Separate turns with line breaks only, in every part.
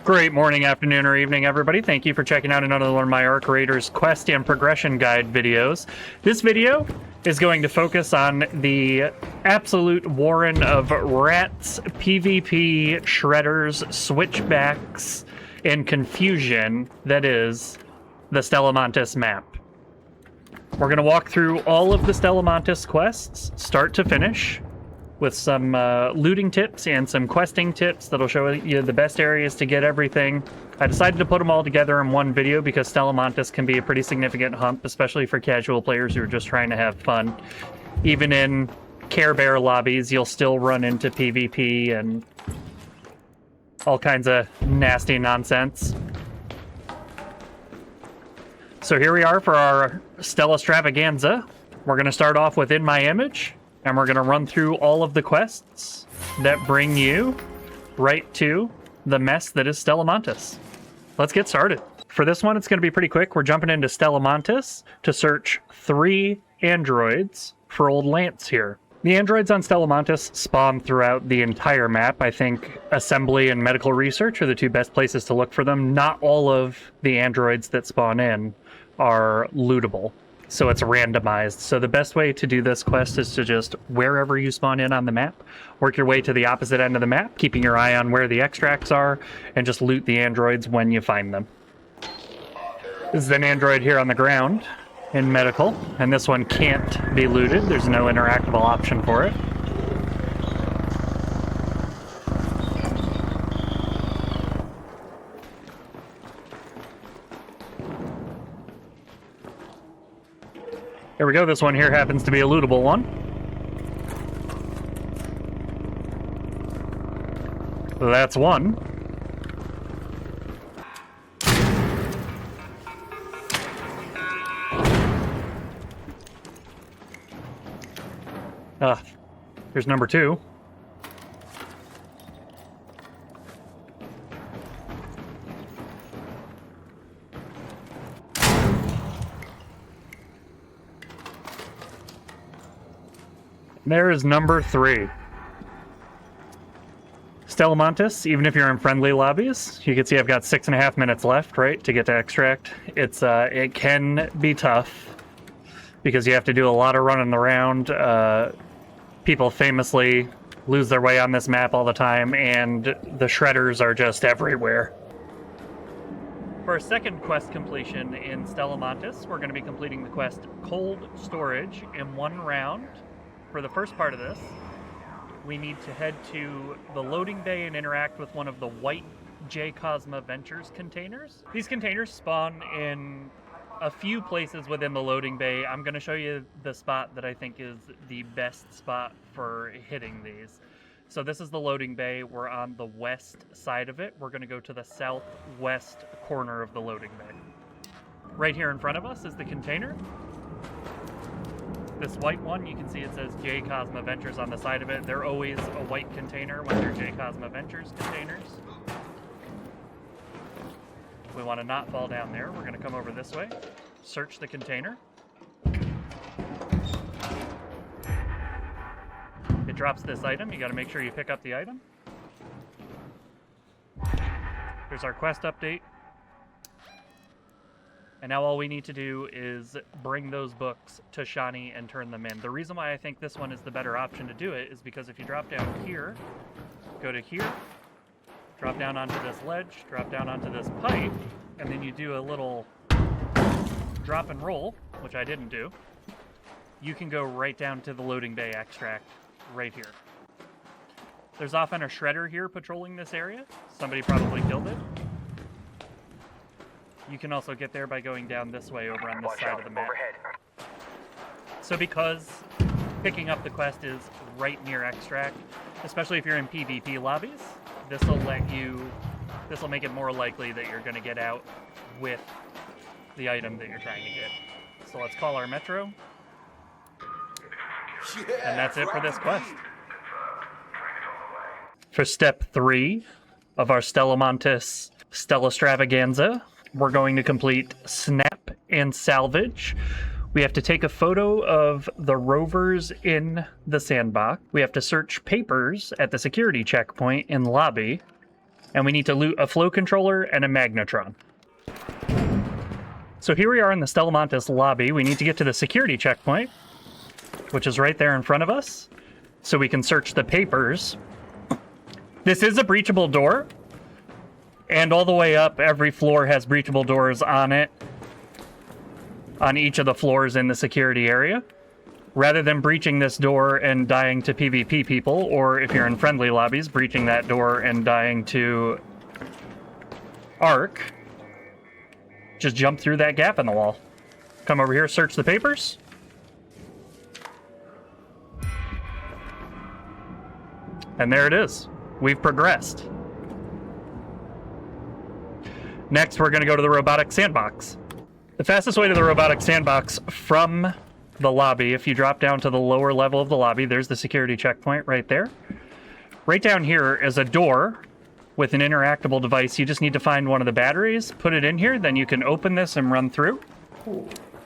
Great morning, afternoon, or evening, everybody. Thank you for checking out another one of my arcraiders quest and progression guide videos. This video is going to focus on the absolute warren of rats, PvP, shredders, switchbacks, and confusion that is the Stella Montis map. We're going to walk through all of the Stella Montis quests, start to finish, with some looting tips and some questing tips that'll show you the best areas to get everything. I decided to put them all together in one video because Stella Montis can be a pretty significant hump, especially for casual players who are just trying to have fun. Even in Care Bear lobbies, you'll still run into PvP and all kinds of nasty nonsense. So here we are for our Stella Stravaganza. We're going to start off with In My Image, and we're going to run through all of the quests that bring you right to the mess that is Stella Montis. Let's get started. For this one, it's going to be pretty quick. We're jumping into Stella Montis to search 3 androids for old Lance here. The androids on Stella Montis spawn throughout the entire map. I think assembly and medical research are the 2 best places to look for them. Not all of the androids that spawn in are lootable, so it's randomized. So the best way to do this quest is to just, wherever you spawn in on the map, work your way to the opposite end of the map, keeping your eye on where the extracts are, and just loot the androids when you find them. This is an android here on the ground in medical, and this one can't be looted. There's no interactable option for it. There we go, this one here happens to be a lootable one. That's one. Here's number 2. There is number 3. Stella Montis, even if you're in friendly lobbies, you can see I've got 6.5 minutes left, right, to get to extract. It can be tough because you have to do a lot of running around. People famously lose their way on this map all the time, and the shredders are just everywhere. For a second quest completion in Stella Montis, we're going to be completing the quest Cold Storage in 1 round. For the first part of this, we need to head to the loading bay and interact with one of the white J Cosma Ventures containers. These containers spawn in a few places within the loading bay. I'm going to show you the spot that I think is the best spot for hitting these. So this is the loading bay. We're on the west side of it. We're going to go to the southwest corner of the loading bay. Right here in front of us is the container. This white one, you can see it says J Cosma Ventures on the side of it. They're always a white container when they're J Cosma Ventures containers. We want to not fall down there. We're going to come over this way, search the container. It drops this item. You got to make sure you pick up the item. Here's our quest update. And now all we need to do is bring those books to Shani and turn them in. The reason why I think this one is the better option to do it is because if you drop down here, go to here, drop down onto this ledge, drop down onto this pipe, and then you do a little drop and roll, which I didn't do, you can go right down to the loading bay extract right here. There's often a shredder here patrolling this area. Somebody probably killed it. You can also get there by going down this way over on this side of the map. So because picking up the quest is right near extract, especially if you're in PvP lobbies, this will make it more likely that you're going to get out with the item that you're trying to get. So let's call our metro. And that's it for this quest. For step 3 of our Stella Montis Stella Stravaganza, we're going to complete Snap and Salvage. We have to take a photo of the rovers in the sandbox. We have to search papers at the security checkpoint in lobby. And we need to loot a flow controller and a Magnetron. So here we are in the Stella Montis lobby. We need to get to the security checkpoint, which is right there in front of us, so we can search the papers. This is a breachable door, and all the way up, every floor has breachable doors on it, on each of the floors in the security area. Rather than breaching this door and dying to PvP people, or if you're in friendly lobbies, breaching that door and dying to Arc, just jump through that gap in the wall. Come over here, search the papers. And there it is. We've progressed. Next, we're going to go to the Robotic Sandbox. The fastest way to the Robotic Sandbox from the lobby, if you drop down to the lower level of the lobby, there's the security checkpoint right there. Right down here is a door with an interactable device. You just need to find one of the batteries, put it in here, then you can open this and run through.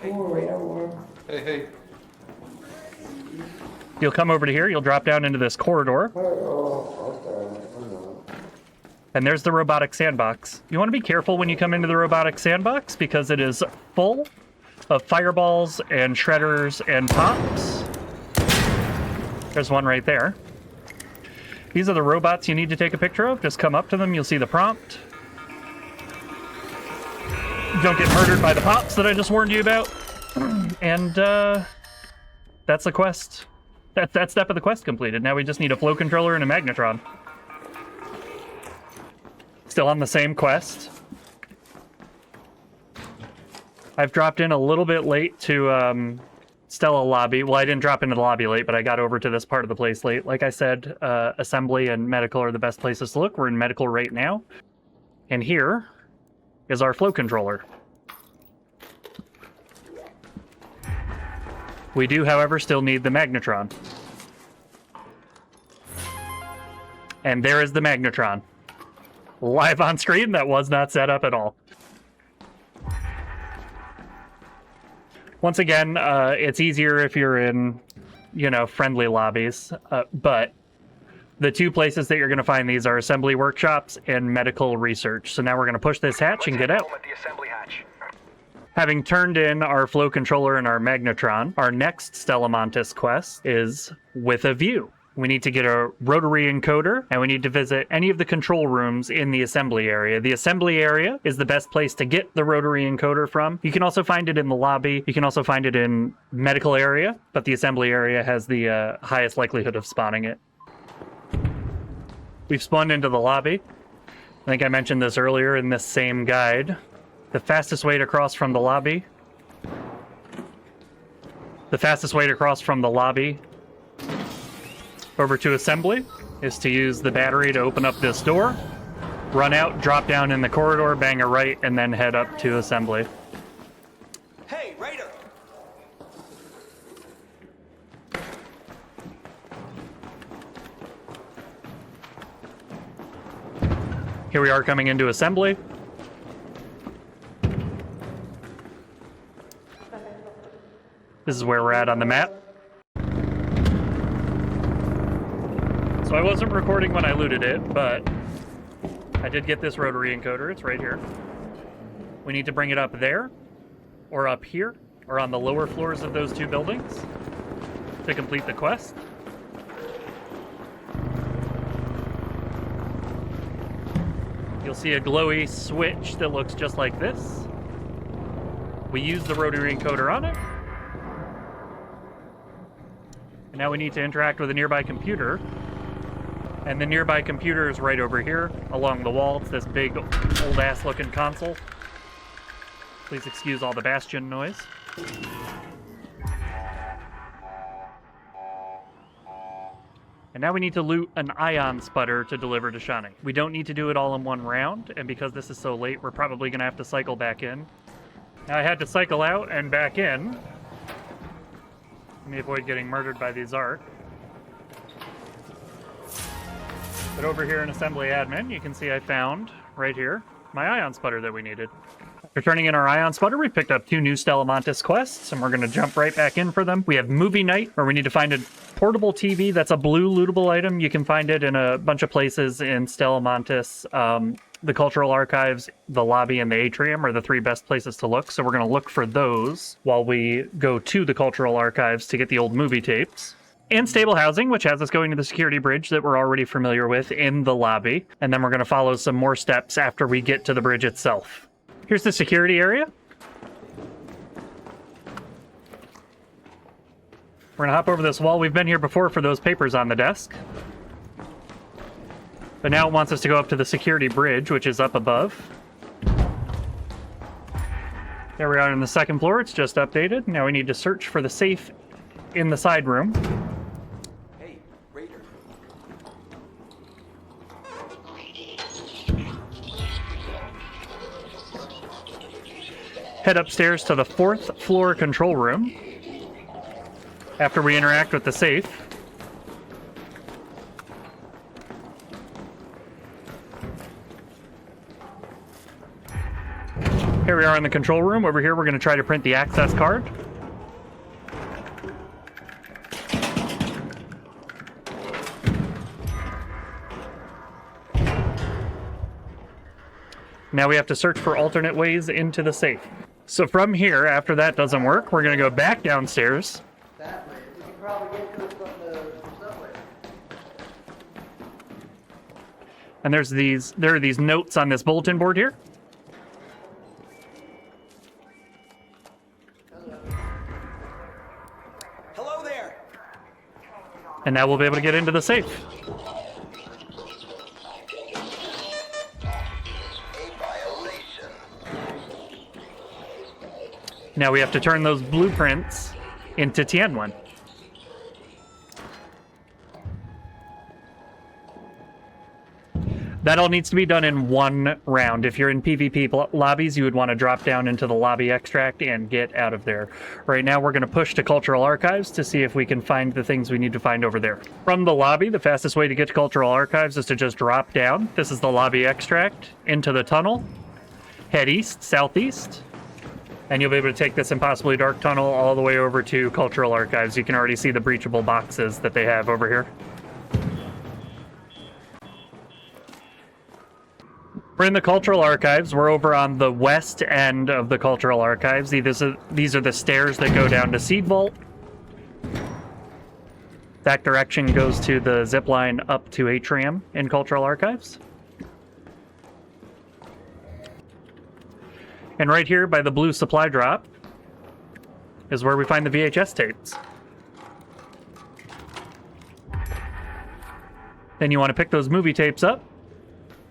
Hey.
You'll come over to here, you'll drop down into this corridor. And there's the Robotic Sandbox. You want to be careful when you come into the Robotic Sandbox because it is full of fireballs and shredders and pops. There's one right there. These are the robots you need to take a picture of. Just come up to them, you'll see the prompt. Don't get murdered by the pops that I just warned you about. And that's the quest. That step of the quest completed. Now we just need a flow controller and a Magnetron. Still on the same quest. I've dropped in a little bit late to Stella lobby. Well, I didn't drop into the lobby late, but I got over to this part of the place late. Like I said, assembly and medical are the best places to look. We're in medical right now. And here is our flow controller. We do, however, still need the Magnetron. And there is the Magnetron. Live on screen, that was not set up at all. Once again, it's easier if you're in, friendly lobbies, but the two places that you're going to find these are assembly workshops and medical research. So now we're going to push this hatch and get out. Having turned in our flow controller and our Magnetron, our next Stella Montis quest is with a view. We need to get a Rotary encoder, and we need to visit any of the control rooms in the assembly area. The assembly area is the best place to get the Rotary encoder from. You can also find it in the lobby. You can also find it in medical area, but the assembly area has the highest likelihood of spawning it. We've spawned into the lobby. I think I mentioned this earlier in this same guide. The fastest way to cross from the lobby over to assembly is to use the battery to open up this door, run out, drop down in the corridor, bang a right, and then head up to assembly.
Hey, Raider!
Here we are coming into assembly. This is where we're at on the map. So I wasn't recording when I looted it, but I did get this Rotary encoder. It's right here. We need to bring it up there, or up here, or on the lower floors of those two buildings to complete the quest. You'll see a glowy switch that looks just like this. We use the Rotary encoder on it. And now we need to interact with a nearby computer. And the nearby computer is right over here along the wall. It's this big old ass looking console. Please excuse all the Bastion noise. And now we need to loot an ion sputter to deliver to Shani. We don't need to do it all in one round, and because this is so late, we're probably gonna have to cycle back in. Now I had to cycle out and back in. Let me avoid getting murdered by these Arc. But over here in Assembly Admin, you can see I found, right here, my ion sputter that we needed. After turning in our ion sputter, we picked up 2 new Stella Montis quests, and we're going to jump right back in for them. We have movie night, where we need to find a portable TV. That's a blue lootable item. You can find it in a bunch of places in Stella Montis. The cultural archives, the lobby, and the atrium are the 3 best places to look. So we're going to look for those while we go to the cultural archives to get the old movie tapes. And stable housing, which has us going to the security bridge that we're already familiar with in the lobby. And then we're going to follow some more steps after we get to the bridge itself. Here's the security area. We're going to hop over this wall. We've been here before for those papers on the desk. But now it wants us to go up to the security bridge, which is up above. There we are on the 2nd floor. It's just updated. Now we need to search for the safe in the side room.
Hey, Raider.
Head upstairs to the 4th floor control room after we interact with the safe. Here we are in the control room. Over here, we're going to try to print the access card. Now we have to search for alternate ways into the safe. So from here, after that doesn't work, we're going to go back downstairs.
That way. We can probably get to it from the subway.
And there are these notes on this bulletin board here.
Hello there.
And now we'll be able to get into the safe. Now we have to turn those blueprints into Tianwen. That all needs to be done in 1 round. If you're in PvP lobbies, you would want to drop down into the lobby extract and get out of there. Right now, we're going to push to Cultural Archives to see if we can find the things we need to find over there. From the lobby, the fastest way to get to Cultural Archives is to just drop down. This is the lobby extract into the tunnel. Head east, southeast. And you'll be able to take this impossibly dark tunnel all the way over to Cultural Archives. You can already see the breachable boxes that they have over here. We're in the Cultural Archives. We're over on the west end of the Cultural Archives. These are the stairs that go down to Seed Vault. That direction goes to the zip line up to Atrium in Cultural Archives. And right here by the blue supply drop is where we find the VHS tapes. Then you want to pick those movie tapes up,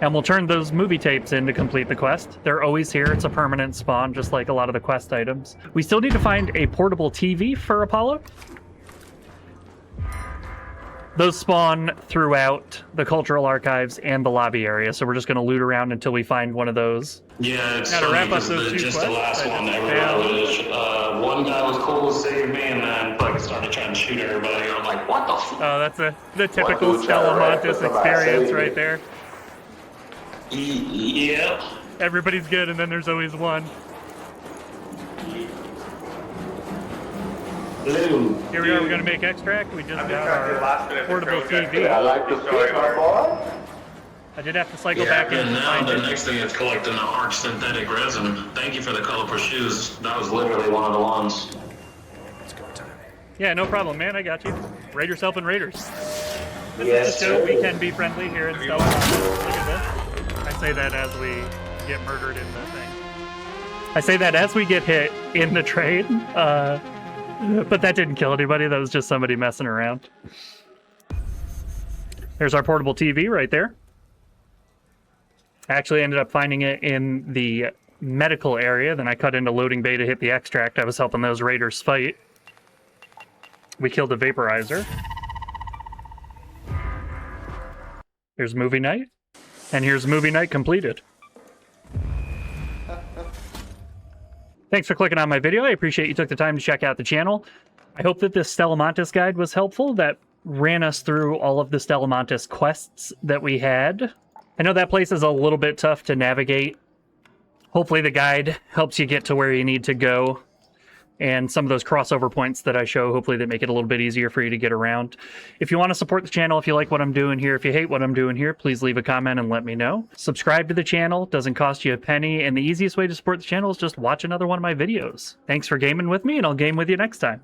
and we'll turn those movie tapes in to complete the quest. They're always here. It's a permanent spawn, just like a lot of the quest items. We still need to find a portable TV for Apollo. Those spawn throughout the Cultural Archives and the lobby area, so we're just going to loot around until we find one of those.
Yeah, it's
Now to
funny
wrap up
because
those 2
just
quests,
the last
I
one,
just
everybody
found-
was, one guy was cool, saved me, and then fucking started trying to shoot everybody. I'm like, what the f?
Oh, that's the typical Stella Montis experience right there.
Yeah.
Everybody's good, and then there's always one. Here we are, we're going to make extract. We just got our portable TV.
I like the fish, my boy.
I did have to cycle
Yeah,
back in
and
to
now
find
the
it.
next thing is collecting the arch synthetic resin. Thank you for the colorful shoes. That was literally one of the ones.
Yeah, no problem, man. I got you. Raid yourself and Raiders. This
Yes,
is the show.
sir.
We can be friendly here in Stella. Look at this. I say that as we get murdered in the thing. I say that as we get hit in the trade. But that didn't kill anybody. That was just somebody messing around. There's our portable TV right there. I actually ended up finding it in the medical area. Then I cut into loading bay to hit the extract. I was helping those raiders fight. We killed a vaporizer. Here's movie night. And here's movie night completed. Thanks for clicking on my video. I appreciate you took the time to check out the channel. I hope that this Stella Montis guide was helpful. That ran us through all of the Stella Montis quests that we had. I know that place is a little bit tough to navigate Hopefully the guide helps you get to where you need to go. And some of those crossover points that I show, hopefully they make it a little bit easier for you to get around. If you want to support the channel, if you like what I'm doing here, if you hate what I'm doing here, please leave a comment and let me know. Subscribe to the channel, doesn't cost you a penny, and the easiest way to support the channel is just watch another one of my videos. Thanks for gaming with me, and I'll game with you next time.